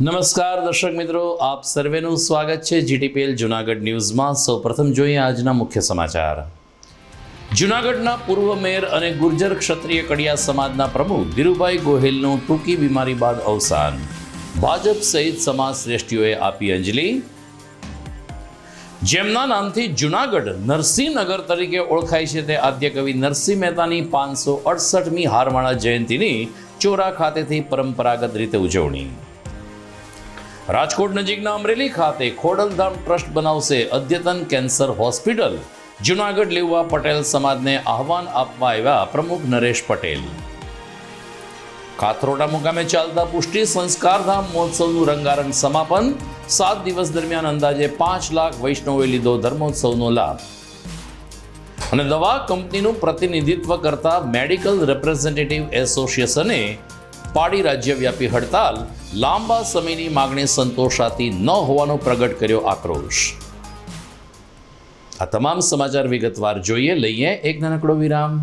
નમસ્કાર દર્શક મિત્રો, આપ સર્વેનું સ્વાગત છે જીટીપીએલ જૂનાગઢ ન્યૂઝમાં। સૌપ્રથમ જોઈએ આજના મુખ્ય સમાચાર। જૂનાગઢના પૂર્વ મેયર અને ગુર્જર ક્ષત્રિય કડિયા સમાજના પ્રમુખ ધીરુભાઈ ગોહિલનું ટૂંકી બીમારી બાદ અવસાન। ભાજપ સહિત સમાજ શ્રેષ્ઠીઓએ આપી અંજલિ। જેમના નામથી જૂનાગઢ નરસિંહનગર તરીકે ઓળખાય છે તે આદ્ય કવિ નરસિંહ મહેતાની 568મી હારમાળા જયંતિની ચોરા ખાતેથી પરંપરાગત રીતે ઉજવણી। રાજકોટ નજીકના અમરેલી ખાતે ખોડલધામ ટ્રસ્ટ બનાવશે અદ્યતન કેન્સર હોસ્પિટલ। જૂનાગઢ લેવા પટેલ સમાજને આહવાન આપવા આવ્યા પ્રમુખ નરેશ પટેલ। કાથરોડા મુકામે ચાલતા પુષ્ટિ સંસ્કારધામ મહોત્સવનું રંગારંગ સમાપન। 7 દિવસ દરમિયાન અંદાજે 5 લાખ વૈષ્ણવોએ લીધો ધર્મોત્સવનો લાભ। અને દવા કંપનીનું પ્રતિનિધિત્વ કરતા મેડિકલ રિપ્રેઝેન્ટેટિવ એસોસિએશને પાડી રાજ્યવ્યાપી હડતાલ। લાંબા સમયની માગણી સંતોષાતી ન હોવાનો પ્રગટ કર્યો આક્રોશ। આ તમામ સમાચાર વિગતવાર જોઈએ, લઈએ એક નાનકડો વિરામ।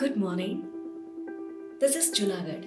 Good morning. This is Junagadh.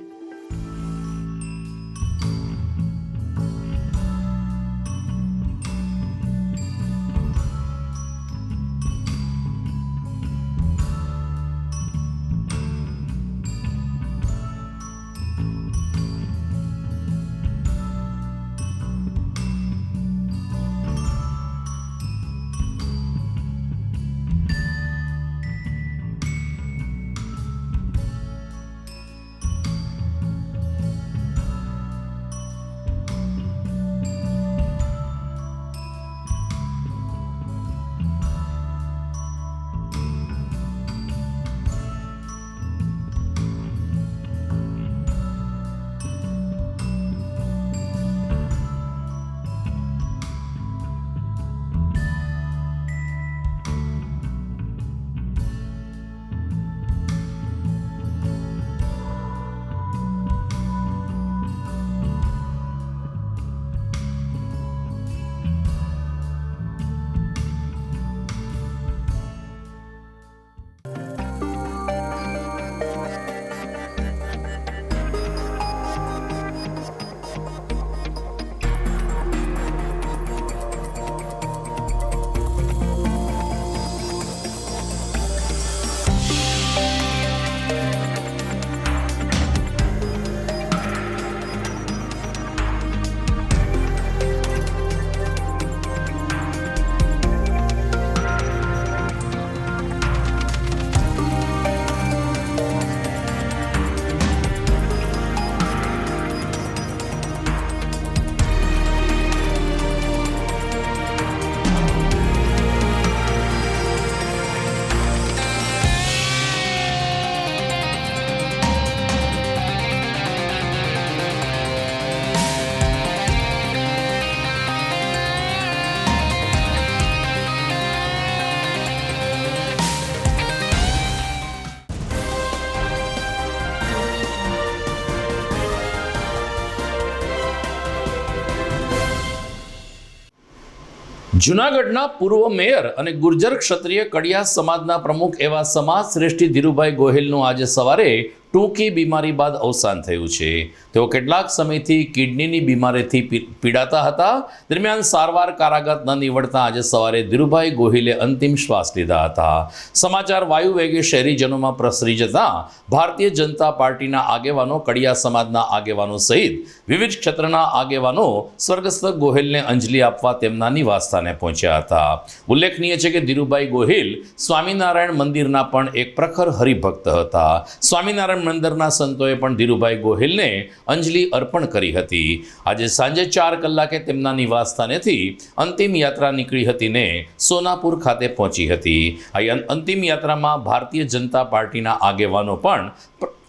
જૂનાગઢના પૂર્વ મેયર અને ગુર્જર ક્ષત્રિય કડિયા સમાજના પ્રમુખ એવા સમાજ શ્રેષ્ઠી ધીરુભાઈ ગોહિલનું આજે સવારે ટૂંકી બીમારી બાદ અવસાન થયું છે। તેઓ કેટલાક સમયથી કિડનીની બીમારીથી પીડાતા હતા। દરમિયાન સારવાર કારાગત ન નીવડતા આજે સવારે ધીરુભાઈ ગોહિલે અંતિમ શ્વાસ લીધા હતા। સમાચાર વાયુ વેગે શહેરીજનોમાં પ્રસરી જતા ભારતીય જનતા પાર્ટીના આગેવાનો, કડિયા સમાજના આગેવાનો સહિત વિવિધ ક્ષેત્રના આગેવાનો સ્વર્ગસ્થ ગોહિલને અંજલિ આપવા તેમના નિવાસસ્થાને પહોંચ્યા હતા। ઉલ્લેખનીય છે કે ધીરુભાઈ ગોહિલ સ્વામિનારાયણ મંદિરના પણ એક પ્રખર હરિભક્ત હતા। સ્વામિનારાયણ મંદિરના સંતોએ પણ ધીરુભાઈ ગોહિલને અંજલિ અર્પણ કરી હતી। આજે સાંજે 4 કલાકે તેમના નિવાસસ્થાનેથી અંતિમ યાત્રા નીકળી હતી ને સોનાપુર ખાતે પહોંચી હતી। આ અંતિમ યાત્રામાં ભારતીય જનતા પાર્ટીના આગેવાનો પણ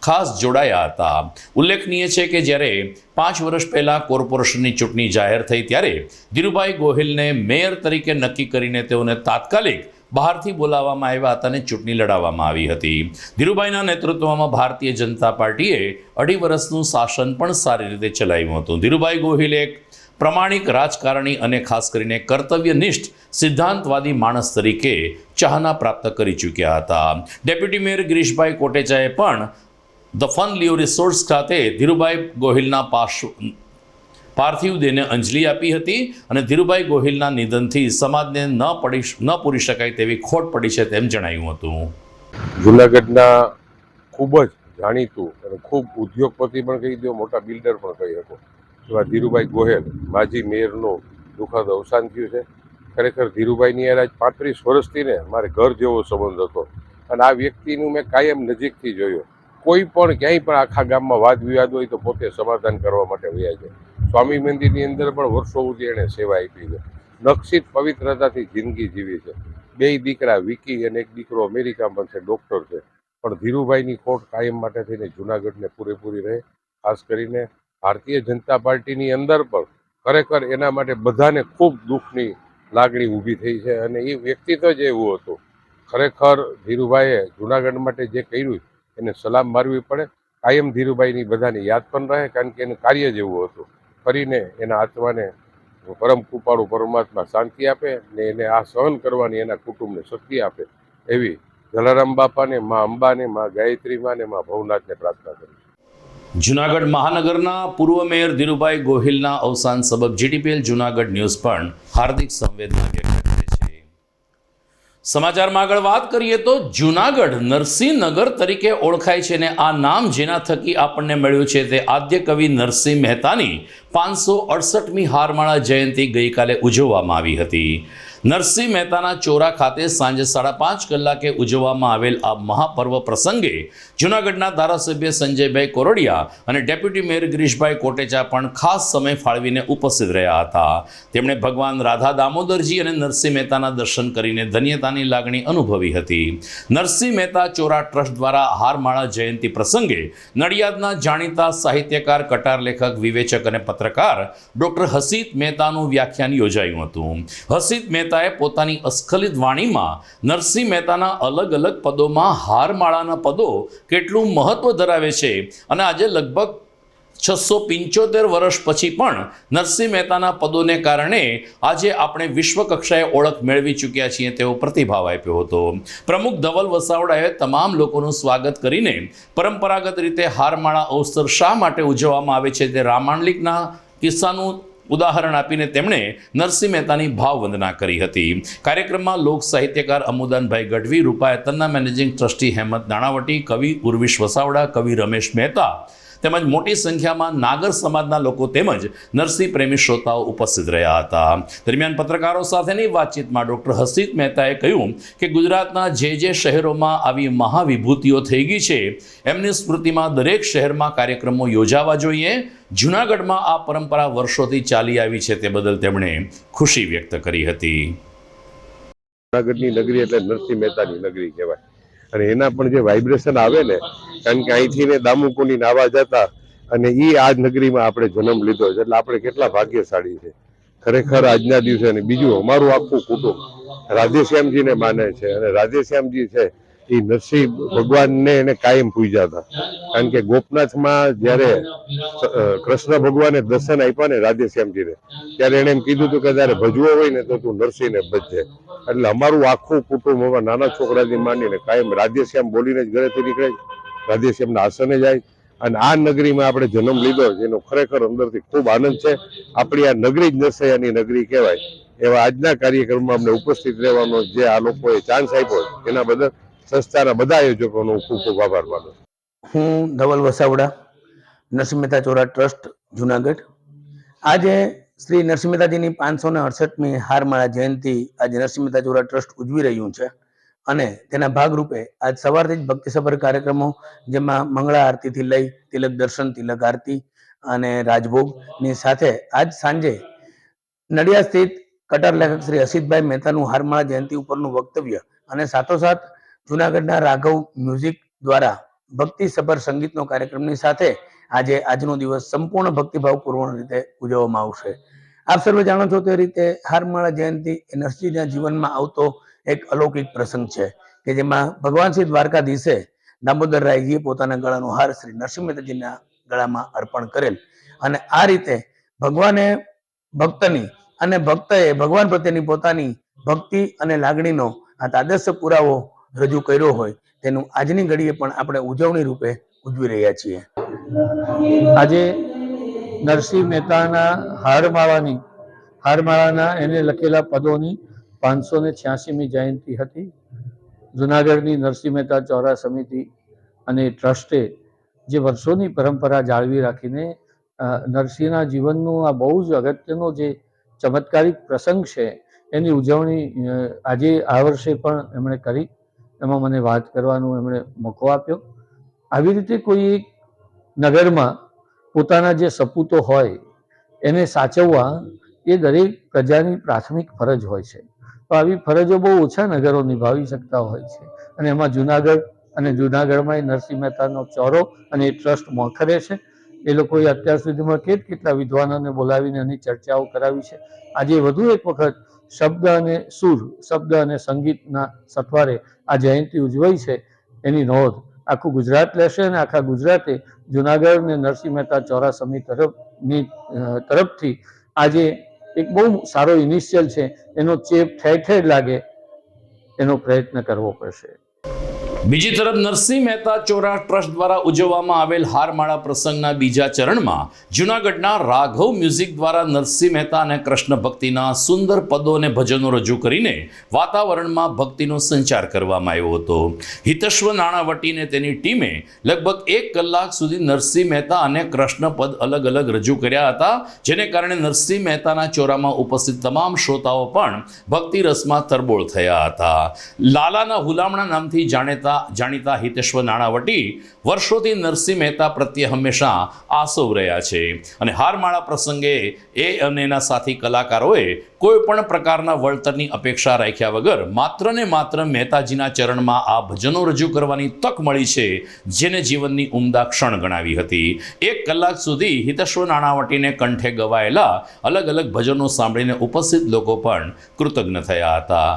ખાસ જોડાયા હતા। ઉલ્લેખનીય છે કે જ્યારે 5 વર્ષ પહેલા કોર્પોરેશનની ચૂંટણી જાહેર થઈ ત્યારે ધીરુભાઈ ગોહિલને મેયર તરીકે નક્કી કરીને તેઓને તાત્કાલિક બહારથી બોલાવવામાં આવ્યા હતા અને ચૂંટણી લડાવવામાં આવી હતી. ધીરુભાઈના નેતૃત્વમાં ભારતીય જનતા પાર્ટીએ 2.5 વર્ષનું શાસન પણ સારી રીતે ચલાવ્યું હતું. ધીરુભાઈ ગોહિલ એક પ્રમાણિક રાજકારણી અને ખાસ કરીને કર્તવ્યનિષ્ઠ સિદ્ધાંતવાદી માણસ તરીકે ચાહના પ્રાપ્ત કરી ચૂક્યા હતા. ડેપ્યુટી મેયર ગિરીશભાઈ કોટેચાએ પણ ધ ફન લીવ રિસોર્ટ્સ ખાતે ધીરુભાઈ ગોહિલના પાર્થિવ દેહને અંજલિ આપી હતી અને ધીરુભાઈ ગોહિલના નિધનથી સમાજને ન પૂરી શકાય તેવી ખોટ પડી છે તેમ જણાવ્યું હતું. જૂનાગઢના ખૂબ જ જાણીતું અને ખૂબ ઉદ્યોગપતિ પણ કહી દો, મોટા બિલ્ડર પણ કહી શકો એવા ધીરુભાઈ ગોહિલ માજી મેયરનું દુઃખદ અવસાન થયું છે. ખરેખર ધીરુભાઈની યાર આજ 35 વર્ષથી ને મારે ઘર જેવો સંબંધ હતો અને આ વ્યક્તિનું મેં કાયમ નજીકથી જોયો. કોઈ પણ ક્યાંય પણ આખા ગામમાં વાદ વિવાદ હોય તો પોતે સમાધાન કરવા માટે વયા જાય. સ્વામી મંદિરની અંદર પણ વર્ષો સુધી એણે સેવા આપી છે. નક્ષિત પવિત્રતાથી જિંદગી જીવી છે. 2 દીકરા વિકી અને એક દીકરો અમેરિકામાં છે, ડૉક્ટર છે. પણ ધીરુભાઈની ખોટ કાયમ માટે થઈને જૂનાગઢને પૂરેપૂરી રહે. ખાસ કરીને ભારતીય જનતા પાર્ટીની અંદર પણ ખરેખર એના માટે બધાને ખૂબ દુઃખની લાગણી ઊભી થઈ છે અને એ વ્યક્તિત્વ જ એવું હતું. ખરેખર ધીરુભાઈએ જૂનાગઢ માટે જે કર્યું એને સલામ મારવી પડે. કાયમ ધીરુભાઈની બધાને યાદ પણ રહે, કારણ કે એનું કાર્ય જેવું હતું. ફરીને એના આત્માને પરમ કૃપાળુ પરમાત્મા શાંતિ આપે ને એને આ સહન કરવાની એના કુટુંબને શક્તિ આપે એવી જલારામ બાપાને, મા અંબાને, મા ગાયત્રીમાં ને મા ભવનાથને પ્રાર્થના કરું. જૂનાગઢ મહાનગરના પૂર્વ મેયર ધીરુભાઈ ગોહિલના અવસાન સબબ જીટીપીએલ જૂનાગઢ ન્યૂઝ પણ હાર્દિક સંવેદના વ્યક્ત કરે છે. સમાચારમાં આગળ વાત કરીએ તો જૂનાગઢ નરસિંહનગર તરીકે ઓળખાય છે ને આ નામ જેના થકી આપણને મળ્યું છે તે આદ્ય કવિ નરસિંહ મહેતાની 568મી હારમાળા જયંતિ ગઈકાલે ઉજવવામાં આવી હતી. નરસિંહ મહેતાના ચોરા ખાતે સાંજે 5:30 કલાકે ઉજવવામાં આવેલ આ મહાપર્વ પ્રસંગે જૂનાગઢના ધારાસભ્ય સંજયભાઈ કોરડિયા અને ડેપ્યુટી મેયર ગિરીશભાઈ કોટેચા પણ ખાસ સમય ફાળવીને ઉપસ્થિત રહ્યા હતા. તેમણે ભગવાન રાધા દામોદરજી અને નરસિંહ મહેતાના દર્શન કરીને ધન્યતાની લાગણી અનુભવી હતી. નરસિંહ મહેતા ચોરા ટ્રસ્ટ દ્વારા હારમાળા જયંતિ પ્રસંગે નડિયાદના જાણીતા સાહિત્યકાર, કટાર લેખક, વિવેચક અને પત્રકાર ડૉક્ટર હસીત મહેતાનું વ્યાખ્યાન યોજાયું હતું. હસીત મહેતાએ પોતાની અસ્ખલિત વાણીમાં નરસિંહ મહેતાના અલગ અલગ પદોમાં હારમાળાના પદો કેટલું મહત્વ ધરાવે છે અને આજે લગભગ 675 વર્ષ પછી પણ નરસિંહ મહેતાના પદોને કારણે આજે આપણે વિશ્વ કક્ષાએ ઓળખ મેળવી ચૂક્યા છીએ તેવો પ્રતિભાવ આપ્યો હતો. પ્રમુખ ધવલ વસાવડાએ તમામ લોકોનું સ્વાગત કરીને પરંપરાગત રીતે હારમાળા અવસર શા માટે ઉજવવામાં આવે છે તે રામાયણના કિસ્સાનું ઉદાહરણ આપીને તેમણે નરસિંહ મહેતાની ભાવવંદના કરી હતી. કાર્યક્રમમાં લોક સાહિત્યકાર અમુદાનભાઈ ગઢવી, રૂપાયતનના મેનેજિંગ ટ્રસ્ટી હેમંત નાણાવટી, કવિ ઉર્વિશ વસાવડા, કવિ રમેશ મહેતા તેમજ મોટી સંખ્યામાં નાગર સમાજના લોકો તેમજ નરસિંહ પ્રેમી શ્રોતાઓ ઉપસ્થિત રહ્યા હતા. દરમિયાન પત્રકારો સાથેની વાતચીતમાં ડૉક્ટર હસીત મહેતાએ કહ્યું કે ગુજરાતના જે શહેરોમાં આવી મહાવિભૂતિઓ થઈ ગઈ છે એમની સ્મૃતિમાં દરેક શહેરમાં કાર્યક્રમો યોજાવા જોઈએ. જૂનાગઢમાં આ પરંપરા વર્ષોથી ચાલી આવી છે તે બદલ તેમણે ખુશી વ્યક્ત કરી હતી. જૂનાગઢની નગરી એટલે નરસિંહ મહેતાની નગરી કહેવાય અને એના પણ જે વાઇબ્રેશન આવે ને, કારણ કે અહીંથી ને દામુકુની નાવા જતા અને એ આ નગરીમાં આપણે જન્મ લીધો છે એટલે આપણે કેટલા ભાગ્યશાળી છે ખરેખર આજના દિવસે. અને બીજું અમારું આખું કુટુંબ રાધેશ્યામજીને માને છે અને રાધેશ્યામજી છે એ નરસિંહ ભગવાનને એને કાયમ પૂજ્યા હતા. કારણ કે ગોપનાથમાં જ્યારે કૃષ્ણ ભગવાને દર્શન આપ્યા ને રાધેશ્યામજીને, ત્યારે એને એમ કીધું હતું કે જયારે ભજવો હોય ને તો તું નરસિંહને ભજજે. એટલે અમારું આખું કુટુંબ હવે નાના છોકરાથી માંડીને કાયમ રાધેશ્યામ બોલીને જ ઘરેથી નીકળે, રાધેશ્યામના આસને જાય અને આ નગરીમાં આપણે જન્મ લીધો જેનો ખરેખર અંદરથી ખૂબ આનંદ છે. આપણી આ નગરી જ નરસૈયાની નગરી કહેવાય. એવા આજના કાર્યક્રમમાં અમને ઉપસ્થિત રહેવાનો જે આ લોકોએ ચાન્સ આપ્યો એના બદલ સંસ્થાના બધા આયોજકોનો ખૂબ ખૂબ આભાર માનું. હું ધવલ વસાવડા, નરસિંહ મહેતા ચોરા ટ્રસ્ટ, જુનાગઢ. આજે શ્રી નરસિંહ મહેતાજીની 568મી હારમાળા જયંતિ આજે નરસિંહ મહેતા ચોરા ટ્રસ્ટ ઉજવી રહ્યું છે અને તેના ભાગરૂપે આજ સવારથી જ ભક્તિસભર કાર્યક્રમો, જેમાં મંગળા આરતીથી લઈ તિલક દર્શન, તિલક આરતી અને રાજભોગની સાથે આજ સાંજે નડિયાદ સ્થિત કટાર લેખક શ્રી હસીતભાઈ મહેતાનું હારમાળા જયંતિ ઉપરનું વક્તવ્ય અને સાથોસાથ જુનાગઢના રાઘવ મ્યુઝિક દ્વારા ભક્તિસભર સંગીતનો કાર્યક્રમની સાથે આજે આજનો દિવસ સંપૂર્ણ ભક્તિભાવપૂર્ણ રીતે ઉજવવામાં આવશે. આપ સર્વે જાણો છો તે રીતે હારમાળા જયંતિ એ નરસિંહના જીવનમાં આવતો એક અલૌકિક પ્રસંગ છે કે જેમાં ભગવાન શ્રી દ્વારકાધીશે દામોદર રાયજીએ પોતાના ગળાનો હાર શ્રી નરસિંહ મહેતાજીના ગળામાં અર્પણ કરેલ અને આ રીતે ભગવાને ભક્તની અને ભક્તએ ભગવાન પ્રત્યેની પોતાની ભક્તિ અને લાગણીનો આ આદર્શ પુરાવો રજૂ કર્યો હોય તેનું આજની ઘડીએ પણ આપણે ઉજવણી રૂપે ઉજવી રહ્યા છીએ. આજે નરસિંહ મહેતાના હારમાળાના એને લખેલા પદોની 586મી જયંતિ હતી. જુનાગઢની નરસિંહ મહેતા ચોરા સમિતિ અને ટ્રસ્ટે જે વર્ષોની પરંપરા જાળવી રાખીને નરસિંહના જીવનનું આ બહુ જ અગત્યનો જે ચમત્કારિક પ્રસંગ છે એની ઉજવણી આજે આ વર્ષે પણ એમણે કરી. એમાં મને વાત કરવાનો એમણે મોકો આપ્યો. આવી રીતે કોઈ એક નગરમાં પોતાના જે સપૂતો હોય એને સાચવવા એ દરેક પ્રજાની પ્રાથમિક ફરજ હોય છે. તો આવી ફરજો બહુ ઓછા નગરો નિભાવી શકતા હોય છે અને એમાં જુનાગઢ અને જુનાગઢમાં નરસિંહ મહેતાનો ચોરો અને એ ટ્રસ્ટ મોખરે છે. એ લોકોએ અત્યાર સુધીમાં કેટલા વિદ્વાનોને બોલાવીને એની ચર્ચાઓ કરાવી છે. આજે વધુ એક વખત શબ્દ અને સુર, શબ્દ અને સંગીતના સથવારે આ જયંતિ ઉજવાઈ છે એની નોંધ આખું ગુજરાત લેશે અને આખા ગુજરાતે જુનાગઢ ને નરસિંહ મહેતા ચોરા સમિતિ તરફથી આજે એક બહુ સારો ઇનિશિયલ છે એનો ચેપ ઠેર ઠેર લાગે એનો પ્રયત્ન કરવો પડશે. બીજી તરફ નરસિંહ મહેતા ચોરા ટ્રસ્ટ દ્વારા ઉજવવામાં આવેલ હારમાળા પ્રસંગના બીજા ચરણમાં જૂનાગઢના રાઘવ મ્યુઝિક દ્વારા નરસિંહ મહેતા અને કૃષ્ણ ભક્તિના સુંદર પદો અને ભજનો રજૂ કરીને વાતાવરણમાં ભક્તિનો સંચાર કરવામાં આવ્યો હતો. હિતેશ્વર નાણાવટીને તેની ટીમે લગભગ 1 કલાક સુધી નરસિંહ મહેતા અને કૃષ્ણ પદ અલગ અલગ રજૂ કર્યા હતા, જેને કારણે નરસિંહ મહેતાના ચોરામાં ઉપસ્થિત તમામ શ્રોતાઓ પણ ભક્તિ રસમાં તરબોળ થયા હતા. લાલાના હુલામણા નામથી જાણીતા હિતેશ્વર નાણાવટી વર્ષોથી નરસિંહ મહેતા પ્રત્યે હંમેશા આસવ રહ્યા છે અને હારમાળા પ્રસંગે એ અને એના સાથી કલાકારોએ કોઈ પણ પ્રકારના વળતરની અપેક્ષા રાખ્યા વગર માત્ર ને માત્ર મહેતાજીના ચરણમાં આ ભજનો રજૂ કરવાની તક મળી છે, જેને જીવનની ઉમદા ક્ષણ ગણાવી હતી. 1 કલાક સુધી હિતેશ્વર નાણાવટીને કંઠે ગવાયેલા અલગ અલગ ભજનો સાંભળીને ઉપસ્થિત લોકો પણ કૃતજ્ઞ થયા હતા.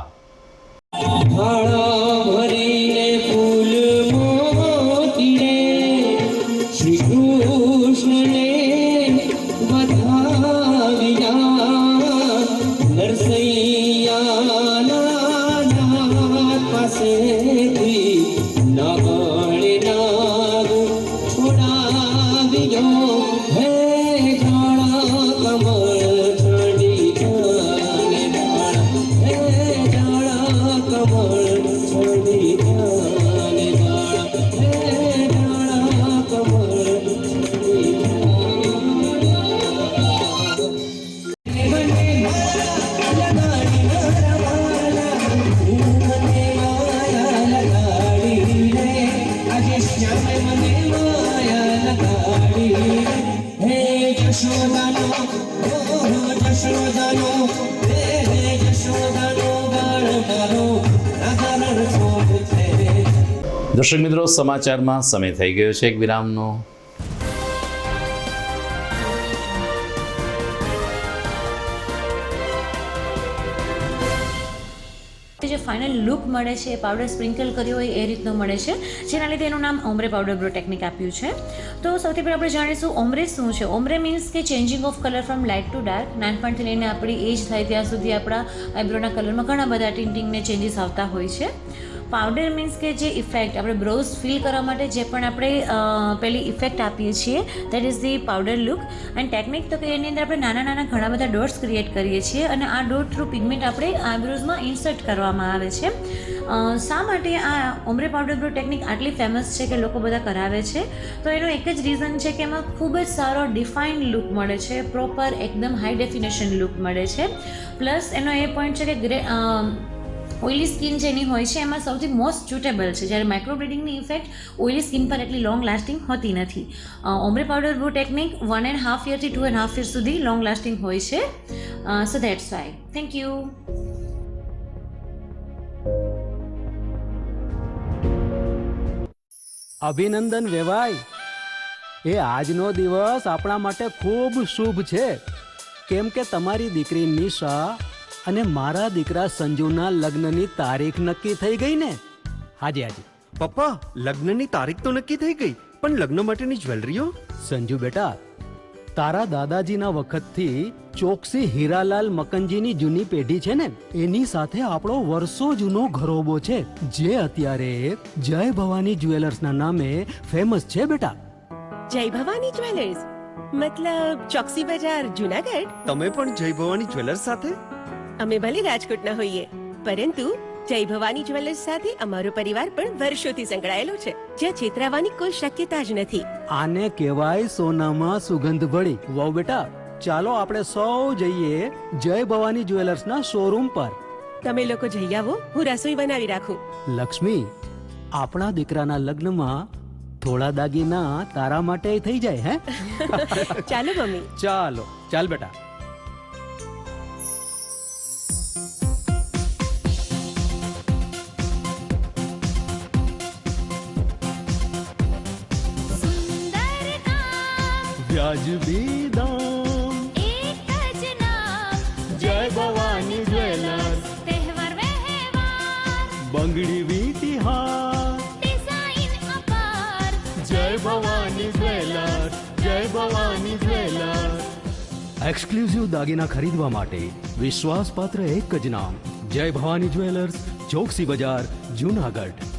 દર્શક મિત્રો, સમાચારમાં સમય થઈ ગયો છે એક વિરામનો. જે ફાઇનલ લુક મળે છે એ પાવડર સ્પ્રિંકલ કર્યો હોય એ રીતનો મળે છે, જેના લીધે એનું નામ ઓમ્બ્રે પાવડર બ્રો ટેકનિક આપ્યું છે. તો સૌથી પહેલાં આપણે જાણીશું ઓમ્બ્રે શું છે. ઓમ્બ્રે મીન્સ કે changing of colour from light two dark. નાનપણથી લઈને આપણી એજ થાય ત્યાં સુધી આપણા આઈબ્રોના કલરમાં ઘણા બધા ટિન્ટિંગને ચેન્જીસ આવતા હોય છે. પાવડર મીન્સ કે જે ઇફેક્ટ આપણે બ્રોઝ ફીલ કરવા માટે જે પણ આપણે પેલી ઇફેક્ટ આપીએ છીએ that is the powder look. And technique તો કે એની અંદર આપણે નાના નાના ઘણા બધા ડોટ્સ ક્રિએટ કરીએ છીએ અને આ ડોટ થ્રુ પિગમેન્ટ આપણે આઈબ્રોઝમાં ઇન્સર્ટ કરવામાં આવે છે. શા માટે આ ઓમ્બ્રે પાવડર બ્રો ટેકનિક આટલી ફેમસ છે કે લોકો બધા કરાવે છે? તો એનું એક જ રીઝન છે કે એમાં ખૂબ જ સારો ડિફાઇન્ડ લુક મળે છે, પ્રોપર એકદમ હાઈ ડેફિનેશન લુક મળે છે. પ્લસ એનો એ પોઈન્ટ છે કે ઓઇલી સ્કિન જેની હોય છે એમાં સૌથી મોસ્ટ સુટેબલ છે, જ્યારે માઇક્રોબ્લેડિંગની ઇફેક્ટ ઓઇલી સ્કિન પર એટલી લોંગ લાસ્ટિંગ હોતી નથી. Ombre powder bro technique 1.5 year થી 2.5 years સુધી લોંગ લાસ્ટિંગ હોય છે. સો દેટ્સ વાય. Thank you. અભિનંદન વેવાય, એ આજનો દિવસ આપણા માટે ખૂબ શુભ છે, કેમ કે તમારી દીકરી નિશા અને મારા દીકરા સંજુના લગ્નની તારીખ નક્કી થઈ ગઈ ને. હાજી હાજી. પપ્પા, લગ્નની તારીખ તો નક્કી થઈ ગઈ, પણ લગ્ન માટેની જ્વેલરીઓ? સંજુ બેટા, તારા દાદાજીના વખતથી ચોકસી હીરાલાલ મકનજીની જૂની પેઢી છે ને, એની સાથે આપણો વર્ષો જૂનો ઘરોબો છે, જે અત્યારે જય ભવાની જ્વેલર્સના નામે ફેમસ છે બેટા. જય ભવાની જ્વેલર્સ મતલબ ચોકસી બજાર જુનાગઢ? તમે પણ જય ભવાની જ્વેલર્સ સાથે? અમે ભલે રાજકોટના હોઈએ, પરંતુ જય ભવાની જ્વેલર્સ સાથે અમારો પરિવાર પણ વર્ષોથી સંકળાયેલો છે, જ્યાં છેતરાવાની કોઈ શક્યતા જ નથી. આને કહેવાય સોનામાં સુગંધ ભળી. વાવ બેટા, ચાલો આપણે સૌ જઈએ જય ભવાની જ્વેલર્સના શોરૂમ પર. તમે લોકો જઈ આવો, હું રસોઈ બનાવી રાખું. લક્ષ્મી, આપણા દીકરાના લગ્નમાં થોડા દાગીના તારા માટે થઈ જાય. હે ચાલો મમ્મી. ચાલો ચાલ બેટા. વ્યાજબી દામ, એક જ નામ, જય ભવાની જ્વેલર્સ, તહેવાર વ્યવહાર, બંગડી વીટી હાર, ડિઝાઇન અપાર, જય ભવાની જ્વેલર્સ, જય ભવાની જ્વેલર્સ. એક્સક્લુઝિવ દાગીના ખરીદવા માટે વિશ્વાસપાત્ર એક જ નામ, જય ભવાની જ્વેલર્સ, ચોકસી બજાર, જુનાગઢ.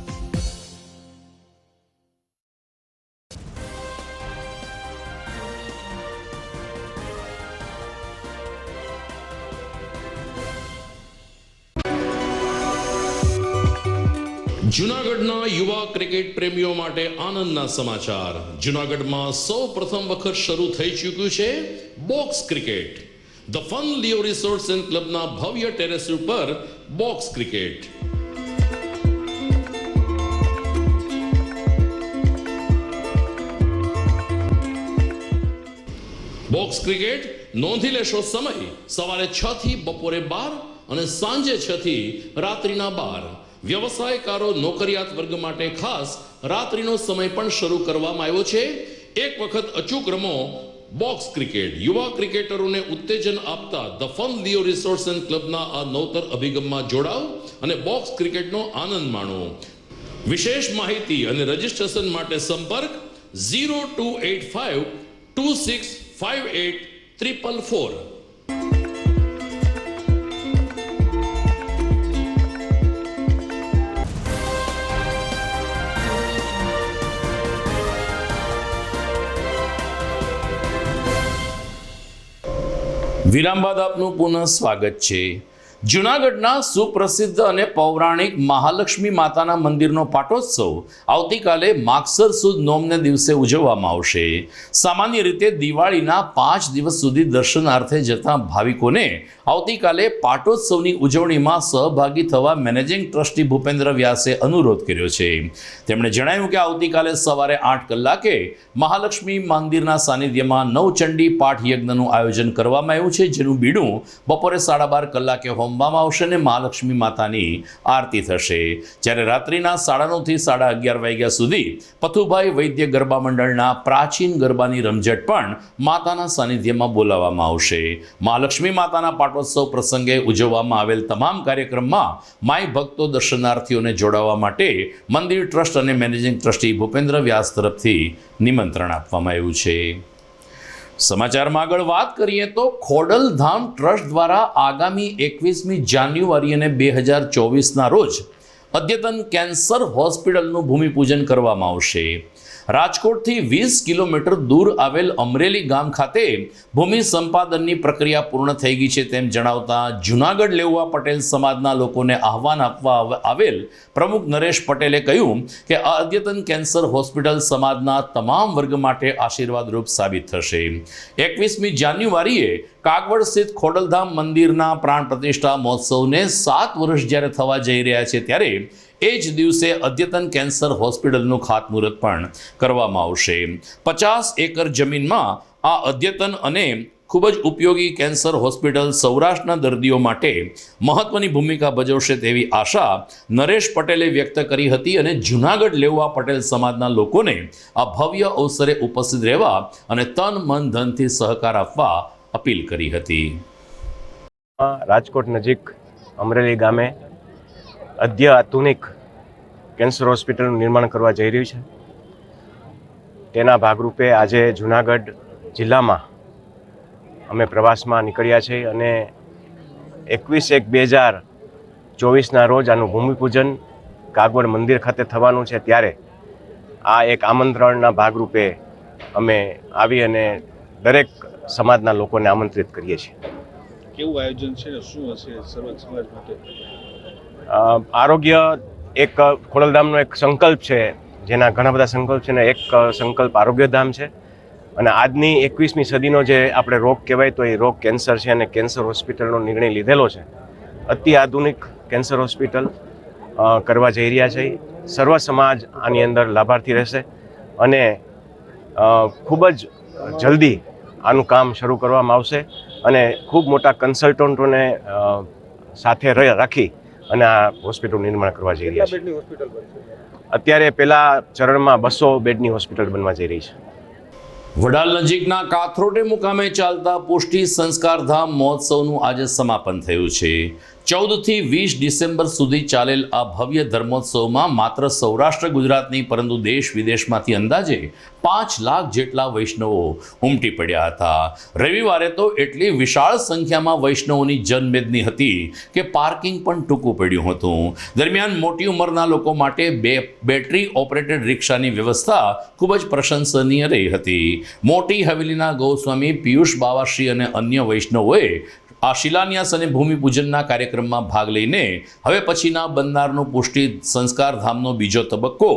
જૂનાગઢના યુવા ક્રિકેટ પ્રેમીઓ માટે આનંદના સમાચાર. જૂનાગઢમાં સૌ પ્રથમ વખત શરૂ થઈ ચૂક્યું છે box cricket. The fun Leo resorts and ક્લબના ભવ્ય ટેરેસ ઉપર બોક્સ ક્રિકેટ. બોક્સ ક્રિકેટ નોંધી લેશો સમય સવારે 6 થી બપોરે 12 અને સાંજે 6 થી રાત્રિના 12. વ્યવસાયકારો નોકરિયાત વર્ગ માટે ખાસ રાત્રિનો સમય પણ શરૂ કરવામાં આવ્યો છે. એક વખત અચૂક રમો બોક્સ ક્રિકેટ. યુવા ક્રિકેટરોને ઉત્તેજન આપતા the fun Leo resorts and ક્લબના આ નવતર અભિગમમાં જોડાઓ અને બોક્સ ક્રિકેટનો આનંદ માણો. વિશેષ માહિતી અને રજીસ્ટ્રેશન માટે સંપર્ક 0285 2658 444. વિરામ બાદ આપનું પુનઃ સ્વાગત છે. જૂનાગઢના સુપ્રસિદ્ધ અને પૌરાણિક મહાલક્ષ્મી માતાના મંદિરનો પાટોત્સવ આવતીકાલે માગસર સુદ નોમને દિવસે ઉજવવામાં આવશે. સામાન્ય રીતે દિવાળીના 5 દિવસ સુધી દર્શનાર્થે જતા ભાવિકોને આવતીકાલે પાટોત્સવની ઉજવણીમાં સહભાગી થવા મેનેજિંગ ટ્રસ્ટી ભૂપેન્દ્ર વ્યાસે અનુરોધ કર્યો છે. તેમણે જણાવ્યું કે આવતીકાલે સવારે 8 કલાકે મહાલક્ષ્મી મંદિરના સાનિધ્યમાં નવચંડી પાઠ યજ્ઞનું આયોજન કરવામાં આવ્યું છે, જેનું બીડું બપોરે 12:30 કલાકે હોમવામાં આવશે અને મહાલક્ષ્મી માતાની આરતી થશે. જ્યારે રાત્રિના 9:30 થી 11:30 વાગ્યા સુધી પથુભાઈ વૈદ્ય ગરબા મંડળના પ્રાચીન ગરબાની રમઝટ પણ માતાના સાનિધ્યમાં બોલાવવામાં આવશે. મહાલક્ષ્મી માતાના પાટોત્સવ પ્રસંગે ઉજવવામાં આવેલ તમામ કાર્યક્રમમાં માય ભક્તો દર્શનાર્થીઓને જોડાવા માટે મંદિર ટ્રસ્ટ અને મેનેજિંગ ટ્રસ્ટી ભૂપેન્દ્ર વ્યાસ તરફથી નિમંત્રણ આપવામાં આવ્યું છે. સમાચારમાં આગળ વાત કરીએ તો ખોડલધામ ટ્રસ્ટ દ્વારા આગામી 21મી જાન્યુઆરી અને 2024ના રોજ અદ્યતન કેન્સર હોસ્પિટલનું ભૂમિપૂજન કરવામાં આવશે. રાજકોટથી 20 કિલોમીટર દૂર આવેલ અમરેલી ગામ ખાતે ભૂમિ સંપાદનની પ્રક્રિયા પૂર્ણ થઈ ગઈ છે તેમ જણાવતા જૂનાગઢ લેઉવા પટેલ સમાજના લોકોને આહવાન આપવા આવેલ પ્રમુખ નરેશ પટેલે કહ્યું કે આ અદ્યતન કેન્સર હોસ્પિટલ સમાજના તમામ વર્ગ માટે આશીર્વાદરૂપ સાબિત થશે. 21મી જાન્યુઆરીએ કાગવડ સ્થિત ખોડલધામ મંદિરના પ્રાણ પ્રતિષ્ઠા મહોત્સવને 7 વર્ષ જ્યારે થવા જઈ રહ્યા છે ત્યારે એ જ દિવસે અદ્યતન કેન્સર હોસ્પિટલનું ખાતમુહૂર્ત પણ કરવામાં આવશે. 50 એકર જમીનમાં આ અદ્યતન અને ખૂબ જ ઉપયોગી કેન્સર હોસ્પિટલ સૌરાષ્ટ્રના દર્દીઓ માટે મહત્વની ભૂમિકા ભજવશે તેવી આશા નરેશ પટેલે વ્યક્ત કરી હતી અને જૂનાગઢ લેઉવા પટેલ સમાજના લોકોને આ ભવ્ય અવસરે ઉપસ્થિત રહેવા અને તન મન ધનથી સહકાર આપવા અપીલ કરી હતી. રાજકોટ નજીક અમરેલી ગામે આધુનિક કેન્સર હોસ્પિટલનું નિર્માણ કરવા જઈ રહ્યું છે. તેના ભાગરૂપે આજે જૂનાગઢ જિલ્લામાં અમે પ્રવાસમાં નીકળ્યા છીએ અને 21/1/2024ના રોજ આનું ભૂમિપૂજન કાગવડ મંદિર ખાતે થવાનું છે. ત્યારે આ એક આમંત્રણના ભાગરૂપે અમે આવી અને દરેક સમાજના લોકોને આમંત્રિત કરીએ છીએ. કેવું આયોજન છે, શું હશે સર્વ સમાજ માટે? આરોગ્ય એક ખોડલધામનો એક સંકલ્પ છે, જેના ઘણા બધા સંકલ્પ છે ને એક સંકલ્પ આરોગ્યધામ છે. અને આજની 21મી સદીનો જે આપણે રોગ કહેવાય તો એ રોગ કેન્સર છે અને કેન્સર હોસ્પિટલનો નિર્ણય લીધેલો છે. અતિ આધુનિક કેન્સર હોસ્પિટલ કરવા જઈ રહ્યા છે. સર્વ સમાજ આની અંદર લાભાર્થી રહેશે અને ખૂબ જ જલ્દી આનું કામ શરૂ કરવામાં આવશે અને ખૂબ મોટા કન્સલ્ટન્ટોને સાથે રાખી અને આ હોસ્પિટલનું નિર્માણ કરવા જઈ રહ્યા છે. અત્યારે પહેલા ચરણમાં 200 બેડની હોસ્પિટલ બનવા જઈ રહી છે. વડાલ નજીકના કાથરોડે મુકામે ચાલતા પુષ્ટિ સંસ્કારધામ મહોત્સવનું આજે સમાપન થયું છે. 14 થી 20 ડિસેમ્બર સુધી ચાલેલ આ ભવ્ય ધર્મોત્સવમાં માત્ર સૌરાષ્ટ્ર ગુજરાતની પરંતુ દેશ વિદેશમાંથી અંદાજે 5 લાખ જેટલા વૈષ્ણવો ઉમટી પડ્યા હતા. રવિવારે તો એટલી વિશાળ સંખ્યામાં વૈષ્ણવોની જનમેદની હતી કે પાર્કિંગ પણ ટૂંકું પડ્યું હતું. દરમિયાન મોટી ઉંમરના લોકો માટે બેટરી ઓપરેટેડ રિક્ષાની વ્યવસ્થા ખૂબ જ પ્રશંસનીય રહી હતી. મોટી હવેલીના ગૌસ્વામી પિયુષ બાવાશ્રી અને અન્ય વૈષ્ણવોએ આ શિલાન્યાસ અને ભૂમિપૂજનના કાર્યક્રમમાં ભાગ લઈને હવે પછીના બનનારનું પુષ્ટિ સંસ્કારધામનો બીજો તબક્કો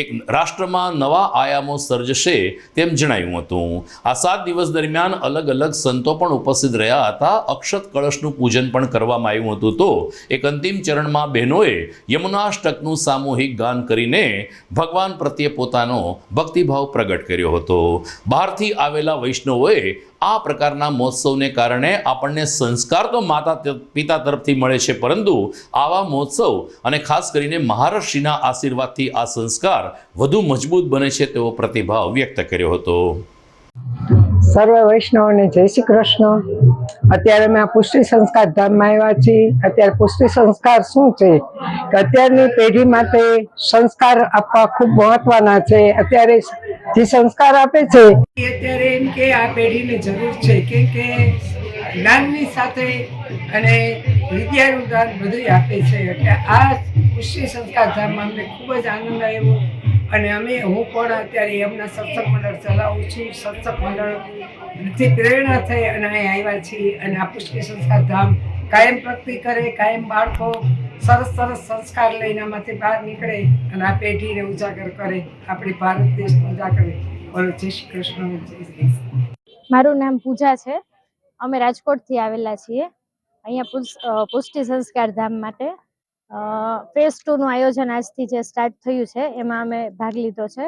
એક રાષ્ટ્રમાં નવા આયામો સર્જશે તેમ જણાવ્યું હતું. આ 7 દિવસ દરમિયાન અલગ અલગ સંતો પણ ઉપસ્થિત રહ્યા હતા. અક્ષત કળશનું પૂજન પણ કરવામાં આવ્યું હતું. તો એક અંતિમ ચરણમાં બહેનોએ યમુનાષ્ટકનું સામૂહિક ગાન કરીને ભગવાન પ્રત્યે પોતાનો ભક્તિભાવ પ્રગટ કર્યો હતો. બહારથી આવેલા વૈષ્ણવોએ આ પ્રકારના મહોત્સવને કારણે આપણને સંસ્કાર તો માતા પિતા તરફથી મળે છે, પરંતુ આવા મહોત્સવ અને ખાસ કરીને મહારાષ્ટ્રીના આશીર્વાદથી આ સંસ્કાર વધુ મજબૂત બને છે તેવો પ્રતિભાવ વ્યક્ત કર્યો હતો. સર્વ વૈષ્ણવને જય શ્રી કૃષ્ણ. અત્યારે અમે આ પુષ્ટિ સંસ્કાર ધામમાં આવ્યા છીએ. અત્યારે પુષ્ટિ સંસ્કાર શું છે કે અત્યારની પેઢી માટે સંસ્કાર આપવા ખૂબ મહત્વના છે. અત્યારે જે સંસ્કાર આપે છે અત્યારે એમ કે આ પેઢીને જરૂર છે, કેમ કે જ્ઞાનની સાથે અને વિદ્યાનું દાન બધું આપે છે. એટલે આ પુષ્ટિ સંસ્કાર ધામમાં અમને ખૂબ જ આનંદ આવ્યો અને હું પણ અત્યારે એમના સત્સંગ મંડળ ચલાવું છું. સત્સંગ મંડળથી પ્રેરણા થઈ અને અહીં આવ્યા છીએ અને આ પુષ્ટિ સંસ્કાર ધામ કાયમ પ્રગતિ કરે, કાયમ બાળકો સરસ સરસ સંસ્કાર લઈને આમાંથી બહાર નીકળે અને આ પેઢીને ઉજાગર કરે, આપણી ભારત દેશને ઉજાગર કરે. બોલો જય શ્રી કૃષ્ણ. મારું નામ પૂજા છે. અમે રાજકોટથી આવેલા છીએ. અહીંયા પુષ્ટિ સંસ્કાર ધામ માટે ફેઝ 2 નું આયોજન આજથી જે સ્ટાર્ટ થયું છે એમાં અમે ભાગ લીધો છે.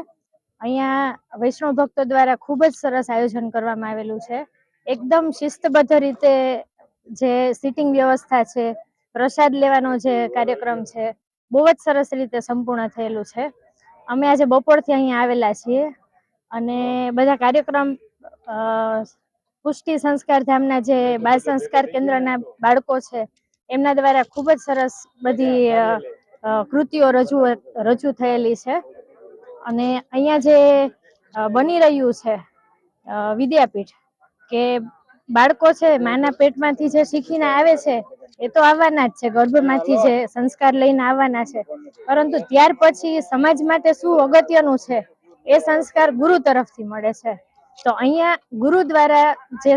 અહીંયા વૈષ્ણવ ભક્તો દ્વારા ખૂબ જ સરસ આયોજન કરવામાં આવેલું છે. એકદમ શિસ્તબદ્ધ રીતે જે સિટિંગ વ્યવસ્થા છે, પ્રસાદ લેવાનો જે કાર્યક્રમ છે, બહુ જ સરસ રીતે સંપૂર્ણ થયેલું છે. અમે આજે બપોરથી અહીંયા આવેલા છીએ અને બધા કાર્યક્રમ પુષ્ટિ સંસ્કાર ધામના જે બાળ સંસ્કાર કેન્દ્રના બાળકો છે એમના દ્વારા ખૂબ જ સરસ બધી કૃતિઓ રજૂ થયેલી છે. અને અહીંયા જે બની રહ્યું છે વિદ્યાપીઠ, કે બાળકો છે માના પેટમાંથી જે શીખીને આવે છે એ તો આવવાના જ છે, ગર્ભમાંથી જે સંસ્કાર લઈને આવવાના છે, પરંતુ ત્યાર પછી સમાજ માટે શું અગત્યનું છે એ સંસ્કાર ગુરુ તરફથી મળે છે. તો અહીંયા ગુરુ દ્વારા જે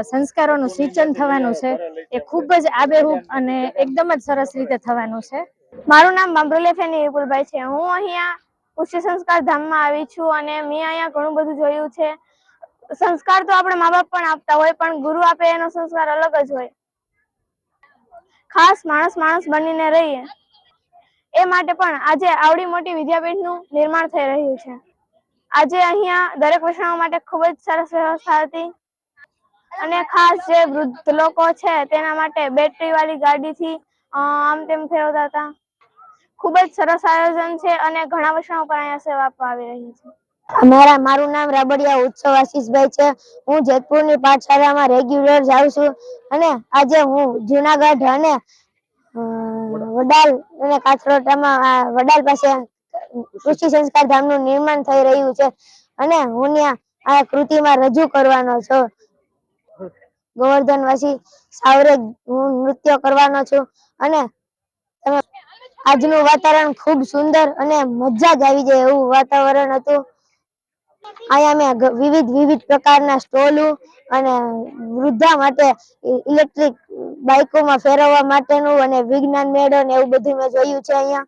સંસ્કારોનું સિંચન થવાનું છે એ ખૂબ જ આબેહૂબ અને એકદમ જ સરસ રીતે થવાનું છે. મારું નામ બાંભરુલેફેની વિપુલભાઈ છે. હું અહીંયા પુષ્ટિ સંસ્કાર ધામમાં આવી છું અને મેં અહીંયા ઘણું બધું જોયું છે. સંસ્કાર તો આપણે મા બાપ પણ આપતા હોય, પણ ગુરુ આપે એનો સંસ્કાર અલગ જ હોય. ખાસ માણસ બનીને રહીએ એ માટે પણ આજે આવડી મોટી વિદ્યાપીઠનું નિર્માણ થઈ રહ્યું છે. આજે અહીંયા દરેક વૈષ્ણવ માટે ખૂબ જ સરસ વ્યવસ્થા હતી અને ખાસ જે વૃદ્ધ લોકો છે તેના માટે બેટરી વાળી ગાડીથી આમ તેમ ફેરવતા હતા. ખૂબ જ સરસ આયોજન છે અને ઘણા વૈષ્ણવ પણ અહીંયા સેવા આપવા આવી રહી છે. મારું નામ રાબડિયા ઉત્સવ આશીષભાઈ છે. હું જેતપુરની પાઠશાળામાં રેગ્યુલર જાઉં છું અને આજે હું જુનાગઢ અને વડાલ અને કાથરોટામાં વડાલ પાસે કૃષિ સંસ્કાર ધામનું નિર્માણ થઈ રહ્યું છે અને હું ત્યાં આ કૃતિમાં રજૂ કરવાનો છું. ગોવર્ધનવાસી સાવરે હું નૃત્ય કરવાનો છું અને આજનું વાતાવરણ ખૂબ સુંદર અને મજા જ આવી જાય એવું વાતાવરણ હતું. અહીંયા મેં વિવિધ પ્રકારના સ્ટોલો અને વૃદ્ધા માટે ઇલેક્ટ્રિક બાઇકોમાં ફેરવવા માટેનું અને વિજ્ઞાન મેળો ને એવું બધું મેં જોયું છે અહીંયા.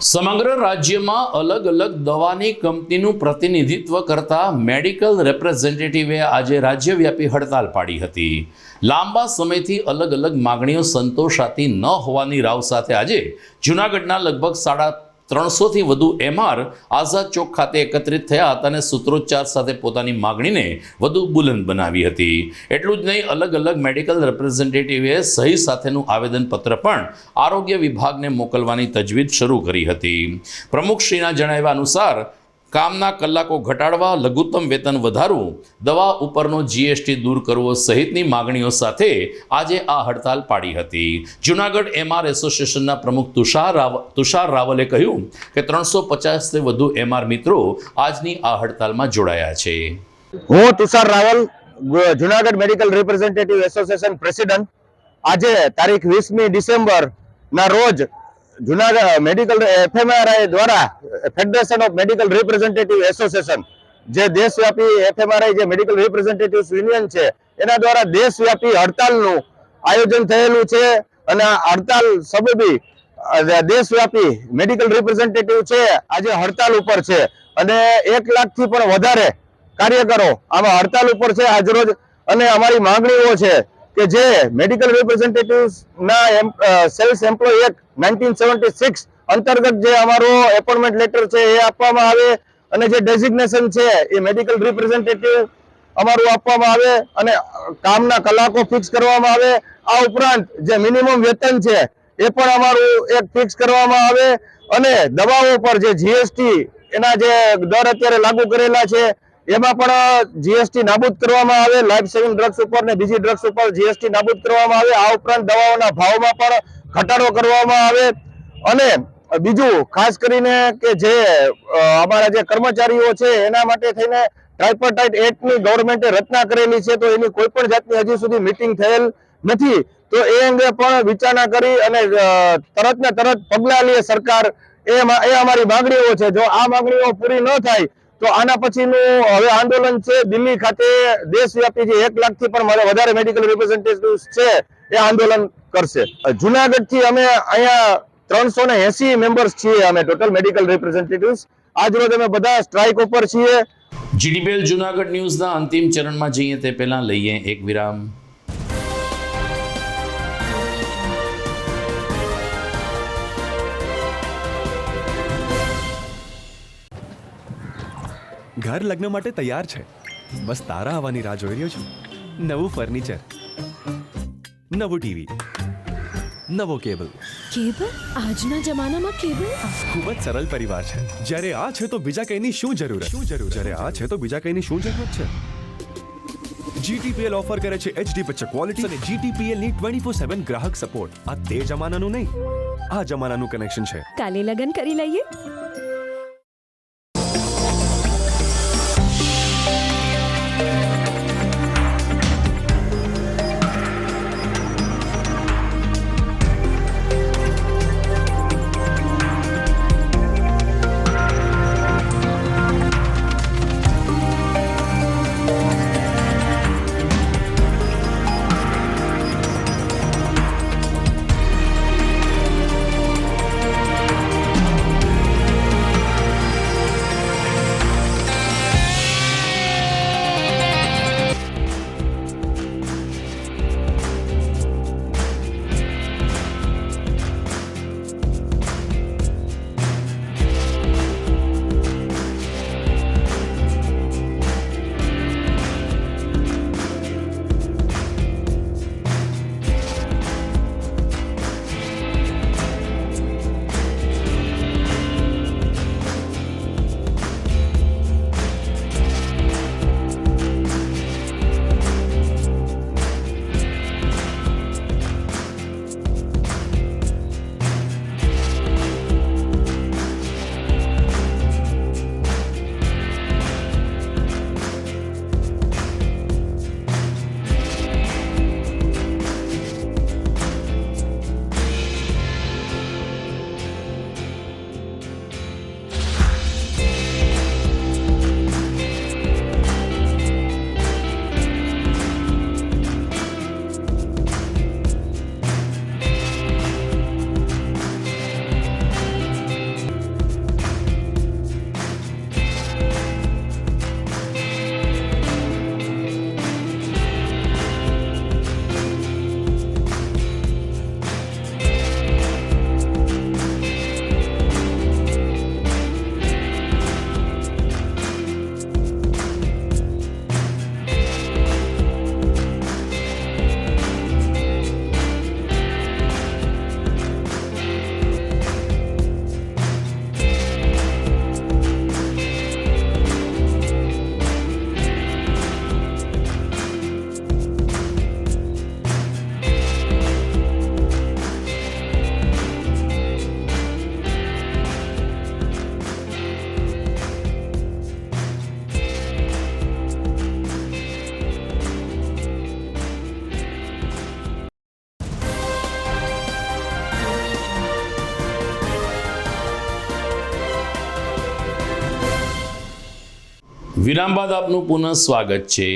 સમગ્ર રાજ્યમાં અલગ અલગ દવાની કંપનીનું પ્રતિનિધિત્વ કરતા મેડિકલ રેપ્રેઝેન્ટેટિવે આજે રાજ્યવ્યાપી હડતાલ પાડી હતી. લાંબા સમયથી અલગ અલગ માગણીઓ સંતોષાતી ન હોવાની રાવ સાથે આજે જૂનાગઢના લગભગ 350થી વધુ એમઆર આઝાદ ચોક ખાતે એકત્રિત થયા હતા અને સૂત્રોચ્ચાર સાથે પોતાની માગણીને વધુ બુલંદ બનાવી હતી. એટલું જ નહીં, અલગ અલગ મેડિકલ રેપ્રેઝેન્ટેટિવે સહી સાથેનું આવેદનપત્ર પણ આરોગ્ય વિભાગને મોકલવાની તજવીજ શરૂ કરી હતી. પ્રમુખશ્રીના જણાવ્યા અનુસાર કામના કલાકો ઘટાડવા, લઘુત્તમ વેતન વધારવું, દવા ઉપરનો જીએસટી દૂર કરવો સહિતની માગણીઓ સાથે આજે આ હડતાલ પાડી હતી. જૂનાગઢ એમઆર એસોસિએશનના પ્રમુખ તુષાર રાવલે કહ્યું કે 350થી વધુ એમઆર મિત્રો આજની આ હડતાલમાં જોડાયા છે. હું Tushar Raval, Junagadh medical representative association president. આજે તારીખ 20મી ડિસેમ્બર ના રોજ જૂનાગઢ મેડિકલ એફએમઆરઆઈ દ્વારા federation of medical representative association, જે દેશવ્યાપી એફએમઆરઆઈ જે મેડિકલ રિપ્રેઝેન્ટેટિવ્સ યુનિયન છે, એના દ્વારા દેશવ્યાપી હડતાલનું આયોજન થયેલું છે અને આ હડતાલ સબબી દેશવ્યાપી મેડિકલ રિપ્રેઝેન્ટેટિવ છે આજે હડતાલ ઉપર છે અને 1 લાખથી પણ વધારે કાર્યકરો આમાં હડતાલ ઉપર છે આજરોજ. અને અમારી માંગણીઓ છે કે જે મેડિકલ રિપ્રેઝેન્ટેટિવ્સ ના સેલ્સ એમ્પ્લોય એક્ટ 1976 અંતર્ગત જે અમારો એપોઇન્ટમેન્ટ લેટર છે એ આપવામાં આવે અને જે ડેઝિગ્નેશન છે એ મેડિકલ રિપ્રેઝેન્ટેટિવ અમારું આપવામાં આવે અને કામના કલાકો ફિક્સ કરવામાં આવે. આ ઉપરાંત જે મિનિમમ વેતન છે એ પણ અમારું એક ફિક્સ કરવામાં આવે અને દવાઓ પર જે જીએસટી એના જે દર અત્યારે લાગુ કરેલા છે એમાં પણ જીએસટી નાબૂદ કરવામાં આવે. લાઈફ સેવિંગ ડ્રગ્સ ઉપર ને બીજી ડ્રગ્સ ઉપર જીએસટી નાબૂદ કરવામાં આવે. આ ઉપરાંત દવાઓના ભાવમાં પણ ઘટાડો કરવામાં આવે અને બીજું ખાસ કરીને કે જે અમારા જે કર્મચારીઓ છે એના માટે થઈને ટ્રાઇપરટાઇટ એક્ટની ગવર્મેન્ટે રચના કરેલી છે, તો એની કોઈ પણ જાતની હજી સુધી મીટિંગ થયેલ નથી. તો એ અંગે પણ વિચારણા કરી અને તરત ને તરત પગલાં લે સરકાર, એ અમારી માંગણીઓ છે. જો આ માંગણીઓ પૂરી ન થાય તો આના પછીનું હવે આંદોલન છે દિલ્હી ખાતે દેશવ્યાપી જે 1 લાખથી પણ વધારે મેડિકલ રિપ્રેઝેન્ટેટિવ્સ છે એ આંદોલન કરશે. જુનાગઢથી અમે અહીંયા 380 મેમ્બર્સ છીએ, અમે ટોટલ મેડિકલ રિપ્રેઝેન્ટેટિવ્સ. આજ રોજ અમે બધા સ્ટ્રાઇક ઉપર છીએ. જીડીપીએલ જૂનાગઢ ન્યૂઝના અંતિમ ચરણમાં જઈએ તે પહેલા લઈએ એક વિરામ. ઘર લગ્ન માટે તૈયાર છે, બસ તારા આવવાની રાહ જોઈ રહ્યો છું. નવું ફર્નિચર, નવું ટીવી, નવો કેબલ. આજના જમાનામાં કેબલ ખૂબ જ સરળ પરિવાર છે. જ્યારે આ છે તો બીજા કઈની શું જરૂર? જ્યારે આ છે તો બીજા કઈની શું જરૂરત છે? GTPL ઓફર કરે છે HD પિક્ચર ક્વોલિટી અને GTPL ની 24/7 ગ્રાહક સપોર્ટ. આ તે જમાનાનું નહીં, આ જમાનાનું કનેક્શન છે. કાલે લગન કરી લઈએ. વિરામ બાદ આપનું પુનઃ સ્વાગત છે.